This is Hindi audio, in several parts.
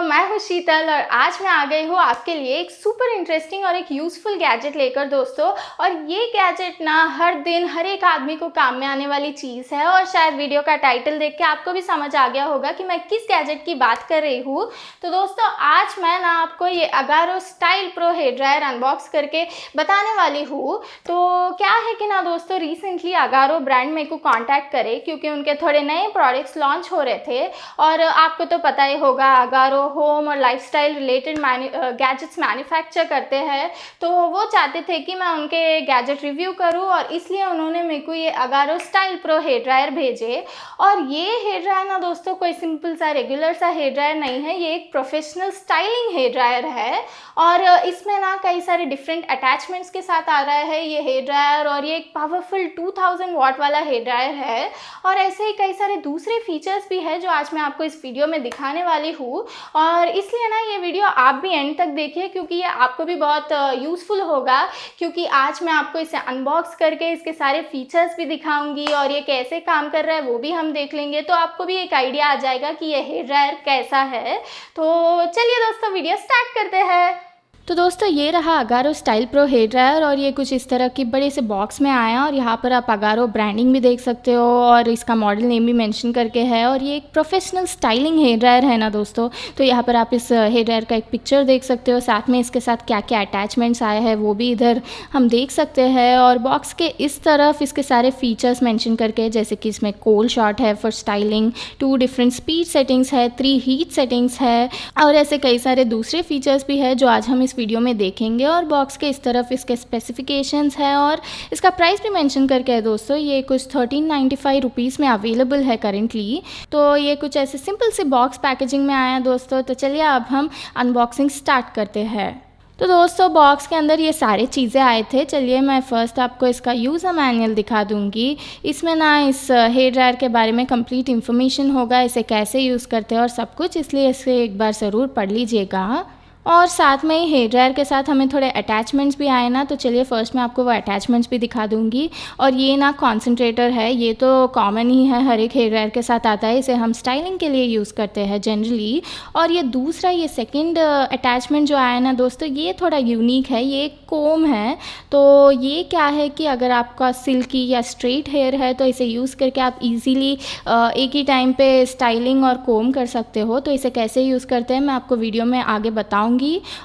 मैं हूँ शीतल और आज मैं आ गई हूँ आपके लिए एक सुपर इंटरेस्टिंग और एक यूज़फुल गैजेट लेकर दोस्तों। और ये गैजेट ना हर दिन हर एक आदमी को काम में आने वाली चीज़ है और शायद वीडियो का टाइटल देख के आपको भी समझ आ गया होगा कि मैं किस गैजेट की बात कर रही हूँ। तो दोस्तों आज मैं ना आपको ये Agaro style pro hair dryer unbox करके बताने वाली हूँ। तो क्या है कि ना दोस्तों रिसेंटली अगारो ब्रांड मेरे को कॉन्टैक्ट करे क्योंकि उनके थोड़े नए प्रोडक्ट्स लॉन्च हो रहे थे। और आपको तो पता ही होगा अगारो होम और लाइफस्टाइल रिलेटेड गैजेट्स मैन्युफैक्चर करते हैं। तो वो चाहते थे कि मैं उनके गैजेट रिव्यू करूं और इसलिए उन्होंने मेरे को ये Agaro style pro hair dryer भेजे। और ये हेयर ड्रायर ना दोस्तों कोई सिंपल सा रेगुलर सा हेयर ड्रायर नहीं है, ये एक प्रोफेशनल स्टाइलिंग हेयर ड्रायर है। और इसमें ना कई सारे डिफरेंट अटैचमेंट्स के साथ आ रहा है ये हेयर ड्रायर। और ये एक पावरफुल 2000 वाट वाला हेयर ड्रायर है। और ऐसे ही कई सारे दूसरे फीचर्स भी है जो आज मैं आपको इस वीडियो में दिखाने वाली हूँ। और इसलिए ना ये वीडियो आप भी एंड तक देखिए क्योंकि ये आपको भी बहुत यूज़फुल होगा। क्योंकि आज मैं आपको इसे अनबॉक्स करके इसके सारे फीचर्स भी दिखाऊंगी और ये कैसे काम कर रहा है वो भी हम देख लेंगे। तो आपको भी एक आइडिया आ जाएगा कि ये हेयर ड्रायर कैसा है। तो चलिए दोस्तों वीडियो स्टार्ट करते हैं। तो दोस्तों ये रहा Agaro style pro hair dryer और ये कुछ इस तरह की बड़े से बॉक्स में आया। और यहाँ पर आप अगारो ब्रांडिंग भी देख सकते हो और इसका मॉडल नेम भी मेंशन करके है। और ये एक प्रोफेशनल स्टाइलिंग हेयर ड्रायर है ना दोस्तों। तो यहाँ पर आप इस हेयर ड्रायर का एक पिक्चर देख सकते हो, साथ में इसके साथ क्या क्या अटैचमेंट्स आए हैं वो भी इधर हम देख सकते हैं। और बॉक्स के इस तरफ इसके सारे फीचर्स मैंशन करके, जैसे कि इसमें कोल्ड शॉट है for styling, 2 different speed settings है, 3 हीट सेटिंग्स है और ऐसे कई सारे दूसरे फीचर्स भी है जो आज हम वीडियो में देखेंगे। और बॉक्स के इस तरफ इसके स्पेसिफिकेशंस है और इसका प्राइस भी मेंशन करके है दोस्तों। ये कुछ 1395 रुपीज़ में अवेलेबल है करेंटली। तो ये कुछ ऐसे सिंपल से बॉक्स पैकेजिंग में आया दोस्तों। तो चलिए अब हम अनबॉक्सिंग स्टार्ट करते हैं। तो दोस्तों बॉक्स के अंदर ये सारे चीज़ें आए थे। चलिए मैं फ़र्स्ट आपको इसका यूज़र मैनुअल दिखा दूंगी। इसमें ना इस हेयर ड्रायर के बारे में कंप्लीट इन्फॉर्मेशन होगा, इसे कैसे यूज़ करते हैं और सब कुछ, इसलिए इसे एक बार ज़रूर पढ़ लीजिएगा। और साथ में ही हेयर ड्रायर के साथ हमें थोड़े अटैचमेंट्स भी आए ना। तो चलिए फ़र्स्ट मैं आपको वो अटैचमेंट्स भी दिखा दूंगी। और ये ना कॉन्सेंट्रेटर है, ये तो कॉमन ही है, हर एक हेयर ड्रायर के साथ आता है, इसे हम स्टाइलिंग के लिए यूज़ करते हैं जनरली। और ये दूसरा ये सेकंड अटैचमेंट जो आया ना दोस्तों, ये थोड़ा यूनिक है, ये एक कोम है। तो ये क्या है कि अगर आपका सिल्की या स्ट्रेट हेयर है तो इसे यूज़ करके आप ईज़िली एक ही टाइम पे स्टाइलिंग और कोम कर सकते हो। तो इसे कैसे यूज़ करते हैं मैं आपको वीडियो में आगे बताऊँगी।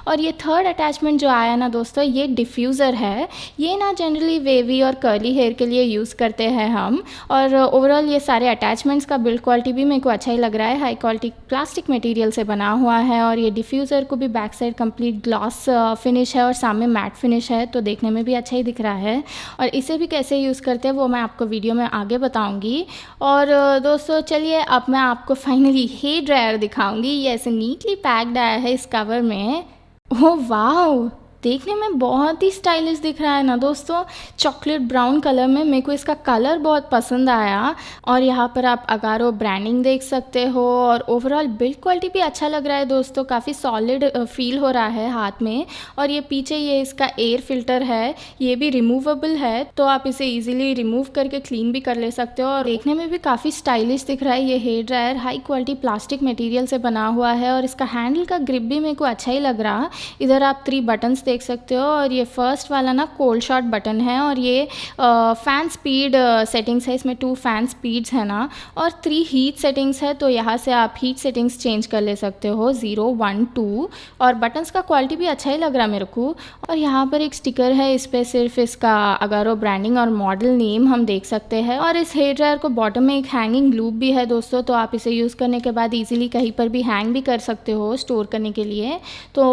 और ये थर्ड अटैचमेंट जो आया ना दोस्तों, ये डिफ्यूज़र है। ये ना जनरली वेवी और कर्ली हेयर के लिए यूज़ करते हैं हम। और ओवरऑल ये सारे अटैचमेंट्स का बिल्ड क्वालिटी भी मेरे को अच्छा ही लग रहा है, हाई क्वालिटी प्लास्टिक मटेरियल से बना हुआ है। और ये डिफ्यूज़र को भी back side complete gloss finish है और सामने मैट फिनिश है, तो देखने में भी अच्छा ही दिख रहा है। और इसे भी कैसे यूज़ करते हैं वो मैं आपको वीडियो में आगे बताऊँगी। और दोस्तों चलिए अब मैं आपको फाइनली हेयर ड्रायर दिखाऊँगी। ये ऐसे नीटली पैक्ड आया है इस कवर में। ओह वाओ, देखने में बहुत ही स्टाइलिश दिख रहा है ना दोस्तों, चॉकलेट ब्राउन कलर में। मेरे को इसका कलर बहुत पसंद आया। और यहाँ पर आप अगारो ब्रांडिंग देख सकते हो और ओवरऑल बिल्ड क्वालिटी भी अच्छा लग रहा है दोस्तों, काफ़ी सॉलिड फील हो रहा है हाथ में। और ये पीछे ये इसका एयर फिल्टर है, ये भी रिमूवेबल है, तो आप इसे ईजिली रिमूव करके क्लीन भी कर ले सकते हो। और देखने में भी काफ़ी स्टाइलिश दिख रहा है। ये hair dryer high quality plastic material से बना हुआ है और इसका हैंडल का ग्रिप भी मेरे को अच्छा ही लग रहा। इधर आप 3 बटन्स देख सकते हो और ये फर्स्ट वाला ना कोल्ड शॉट बटन है। और ये फ़ैन स्पीड सेटिंग्स है, इसमें 2 फ़ैन स्पीड्स है ना। और 3 हीट सेटिंग्स है, तो यहाँ से आप हीट सेटिंग्स चेंज कर ले सकते हो 0, 1, 2। और बटन्स का क्वालिटी भी अच्छा ही लग रहा मेरे को। और यहाँ पर एक स्टिकर है, इस पर सिर्फ इसका अगारो ब्रांडिंग और मॉडल नेम हम देख सकते हैं। और इस हेयर ड्रायर को बॉटम में एक हैंगिंग लूप भी है दोस्तों, तो आप इसे यूज़ करने के बाद ईजिली कहीं पर भी हैंग भी कर सकते हो स्टोर करने के लिए। तो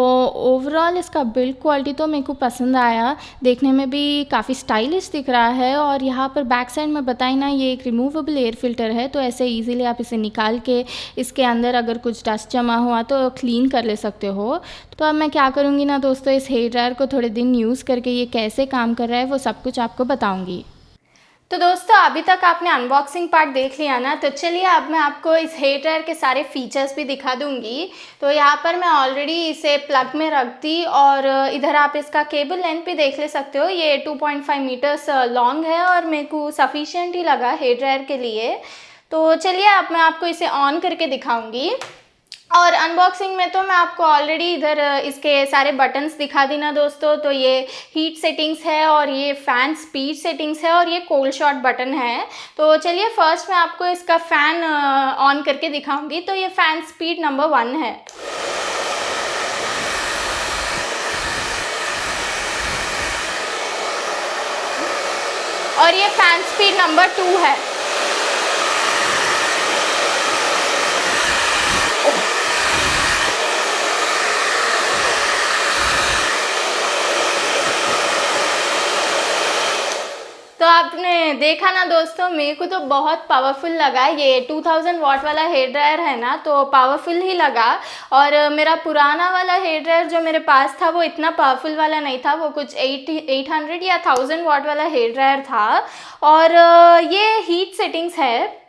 ओवरऑल इसका बिल्ड क्वालिटी तो मेरे को पसंद आया, देखने में भी काफ़ी स्टाइलिश दिख रहा है। और यहाँ पर बैक साइड में बताई ना, ये एक रिमूवेबल एयर फिल्टर है, तो ऐसे इजीली आप इसे निकाल के इसके अंदर अगर कुछ डस्ट जमा हुआ तो क्लीन कर ले सकते हो। तो अब मैं क्या करूँगी ना दोस्तों, इस हेयर ड्रायर को थोड़े दिन यूज़ करके ये कैसे काम कर रहा है वो सब कुछ आपको बताऊँगी। तो दोस्तों अभी तक आपने अनबॉक्सिंग पार्ट देख लिया ना, तो चलिए अब मैं आपको इस हेयर ड्रायर के सारे फीचर्स भी दिखा दूंगी। तो यहाँ पर मैं ऑलरेडी इसे प्लग में रख दी और इधर आप इसका केबल लेंथ भी देख ले सकते हो। ये 2.5 मीटर्स लॉन्ग है और मेरे को सफिशिएंट ही लगा हेयर ड्रायर के लिए। तो चलिए अब मैं आपको इसे ऑन करके दिखाऊंगी। और अनबॉक्सिंग में तो मैं आपको ऑलरेडी इधर इसके सारे बटन्स दिखा दी ना दोस्तों। तो ये हीट सेटिंग्स है और ये फ़ैन स्पीड सेटिंग्स है और ये कोल्ड शॉट बटन है। तो चलिए फर्स्ट मैं आपको इसका फ़ैन ऑन करके दिखाऊंगी। तो ये फ़ैन स्पीड नंबर 1 है। और ये फ़ैन स्पीड नंबर 2 है। तो आपने देखा ना दोस्तों, मेरे को तो बहुत पावरफुल लगा। ये 2000 वॉट वाला हेयर ड्रायर है ना, तो पावरफुल ही लगा। और मेरा पुराना वाला हेयर ड्रायर जो मेरे पास था वो इतना पावरफुल वाला नहीं था, वो कुछ 800 या 1000 वॉट वाला हेयर ड्रायर था। और ये हीट सेटिंग्स है,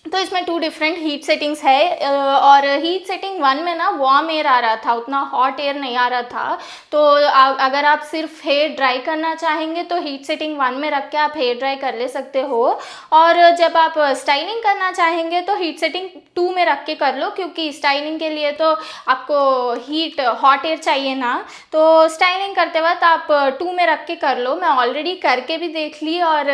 तो इसमें 2 डिफरेंट हीट सेटिंग्स है। और हीट सेटिंग 1 में ना वार्म एयर आ रहा था, उतना हॉट एयर नहीं आ रहा था। तो अगर आप सिर्फ हेयर ड्राई करना चाहेंगे तो हीट सेटिंग 1 में रख के आप हेयर ड्राई कर ले सकते हो। और जब आप स्टाइलिंग करना चाहेंगे तो हीट सेटिंग 2 में रख के कर लो, क्योंकि स्टाइलिंग के लिए तो आपको हीट हॉट एयर चाहिए ना। तो स्टाइलिंग करते वक्त आप 2 में रख के कर लो। मैं ऑलरेडी करके भी देख ली और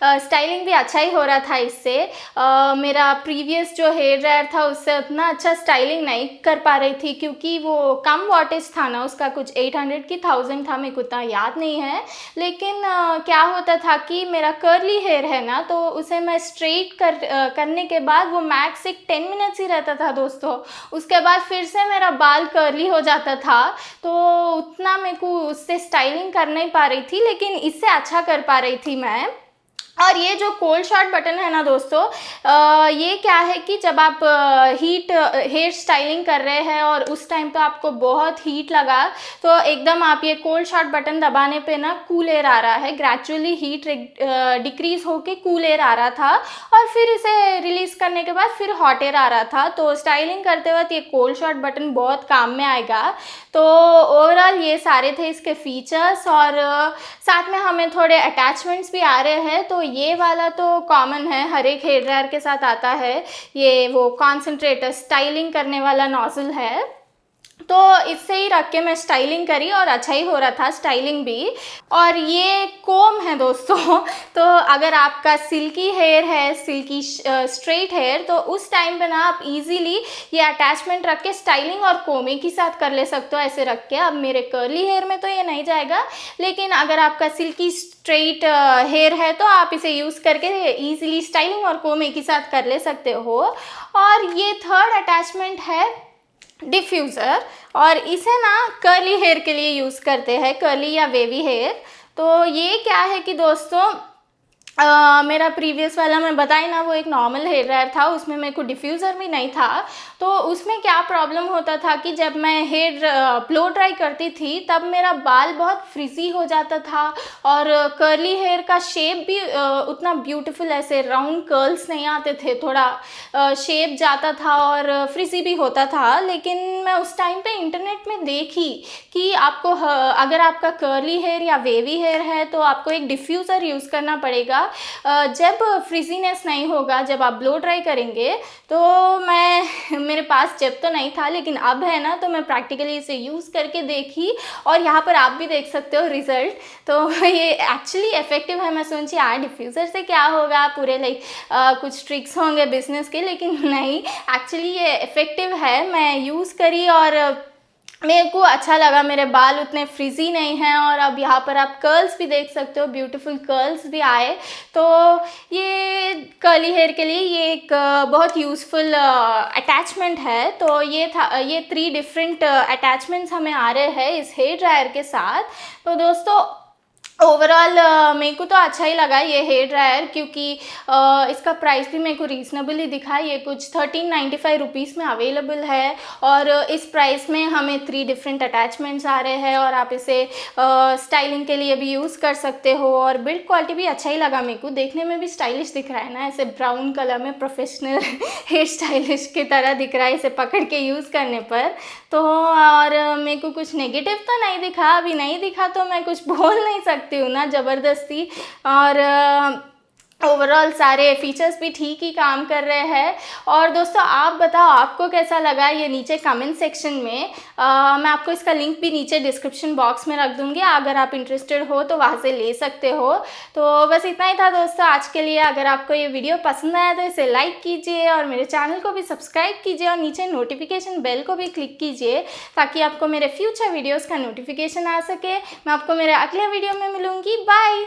स्टाइलिंग भी अच्छा ही हो रहा था इससे। मेरा प्रीवियस जो हेयर ड्रायर था उससे उतना अच्छा स्टाइलिंग नहीं कर पा रही थी, क्योंकि वो कम वॉटेज था ना उसका, कुछ 800 की 1000 था, मेरे को उतना याद नहीं है। लेकिन क्या होता था कि मेरा कर्ली हेयर है ना, तो उसे मैं स्ट्रेट करने के बाद वो मैक्स एक 10 मिनट्स ही रहता था दोस्तों। उसके बाद फिर से मेरा बाल कर्ली हो जाता था। तो उतना मेरे को उससे स्टाइलिंग कर नहीं पा रही थी, लेकिन इससे अच्छा कर पा रही थी मैं। और ये जो कोल्ड शॉट बटन है ना दोस्तों, ये क्या है कि जब आप हेयर स्टाइलिंग कर रहे हैं और उस टाइम पे आपको बहुत हीट लगा, तो एकदम आप ये कोल्ड शॉट बटन दबाने पे ना कूल एयर आ रहा है, ग्रेजुअली हीट डिक्रीज होके कूल एयर आ रहा था। और फिर इसे रिलीज़ करने के बाद फिर हॉट एयर आ रहा था। तो स्टाइलिंग करते वक्त ये कोल्ड शॉट बटन बहुत काम में आएगा। तो ओवरऑल ये सारे थे इसके फीचर्स। और साथ में हमें थोड़े अटैचमेंट्स भी आ रहे हैं। तो ये वाला तो कॉमन है, हर एक हेयर ड्रायर के साथ आता है। ये वो कॉन्सेंट्रेटर स्टाइलिंग करने वाला नॉजल है। तो इससे ही रख के मैं स्टाइलिंग करी और अच्छा ही हो रहा था स्टाइलिंग भी। और ये कोम है दोस्तों। तो अगर आपका सिल्की हेयर है, सिल्की स्ट्रेट हेयर, तो उस टाइम पे ना आप इजीली ये अटैचमेंट रख के स्टाइलिंग और कोम एक ही साथ कर ले सकते हो ऐसे रख के। अब मेरे कर्ली हेयर में तो ये नहीं जाएगा, लेकिन अगर आपका सिल्की स्ट्रेट हेयर है तो आप इसे यूज़ करके ईजिली स्टाइलिंग और कोम एक ही साथ कर ले सकते हो। और ये थर्ड अटैचमेंट है डिफ्यूज़र, और इसे ना कर्ली हेयर के लिए यूज़ करते हैं, कर्ली या वेवी हेयर। तो ये क्या है कि दोस्तों, मेरा प्रीवियस वाला मैं बताई ना, वो एक नॉर्मल हेयर ड्रायर था, उसमें मेरे को डिफ्यूज़र भी नहीं था। तो उसमें क्या प्रॉब्लम होता था कि जब मैं हेयर ब्लो ड्राई करती थी तब मेरा बाल बहुत फ्रिजी हो जाता था, और कर्ली हेयर का शेप भी उतना ब्यूटीफुल ऐसे राउंड कर्ल्स नहीं आते थे, थोड़ा शेप जाता था और फ्रिजी भी होता था। लेकिन मैं उस टाइम पे इंटरनेट में देखी कि आपको अगर आपका कर्ली हेयर या वेवी हेयर है तो आपको एक डिफ्यूज़र यूज़ करना पड़ेगा जब फ्रिजीनेस नहीं होगा, जब आप ब्लो ड्राई करेंगे। तो मेरे पास जब तो नहीं था, लेकिन अब है ना, तो मैं प्रैक्टिकली इसे यूज़ करके देखी और यहाँ पर आप भी देख सकते हो रिज़ल्ट। तो ये एक्चुअली इफ़ेक्टिव है। मैं सोची डिफ्यूज़र से क्या होगा, पूरे लाइक कुछ ट्रिक्स होंगे बिजनेस के, लेकिन नहीं, एक्चुअली ये इफ़ेक्टिव है। मैं यूज़ करी और मेरे को अच्छा लगा, मेरे बाल उतने फ्रिजी नहीं हैं। और अब यहाँ पर आप कर्ल्स भी देख सकते हो, ब्यूटीफुल कर्ल्स भी आए। तो ये कर्ली हेयर के लिए ये एक बहुत यूज़फुल अटैचमेंट है। तो ये 3 डिफरेंट अटैचमेंट्स हमें आ रहे हैं इस हेयर ड्रायर के साथ। तो दोस्तों ओवरऑल मेरे को तो अच्छा ही लगा ये हेयर ड्रायर, क्योंकि इसका प्राइस भी मेरे को रीज़नेबल ही दिखा। ये कुछ 1395 रुपीज़ में अवेलेबल है, और इस प्राइस में हमें 3 डिफरेंट अटैचमेंट्स आ रहे हैं। और आप इसे स्टाइलिंग के लिए भी यूज़ कर सकते हो। और बिल्ड क्वालिटी भी अच्छा ही लगा मेरे को, देखने में भी स्टाइलिश दिख रहा है ना, ऐसे ब्राउन कलर में प्रोफेशनल हेयर स्टाइलिश की तरह दिख रहा है इसे पकड़ के यूज़ करने पर। तो और मेरे को कुछ नेगेटिव तो नहीं दिखा, अभी नहीं दिखा तो मैं कुछ बोल नहीं सकती हूँ ना ज़बरदस्ती। और ओवरऑल सारे फीचर्स भी ठीक ही काम कर रहे हैं। और दोस्तों आप बताओ आपको कैसा लगा ये नीचे कमेंट सेक्शन में। मैं आपको इसका लिंक भी नीचे डिस्क्रिप्शन बॉक्स में रख दूँगी, अगर आप इंटरेस्टेड हो तो वहाँ से ले सकते हो। तो बस इतना ही था दोस्तों आज के लिए। अगर आपको ये वीडियो पसंद आया तो इसे लाइक कीजिए और मेरे चैनल को भी सब्सक्राइब कीजिए और नीचे नोटिफिकेशन बेल को भी क्लिक कीजिए ताकि आपको मेरे फ्यूचर वीडियोज़ का नोटिफिकेशन आ सके। मैं आपको मेरे अगले वीडियो में मिलूँगी। बाय।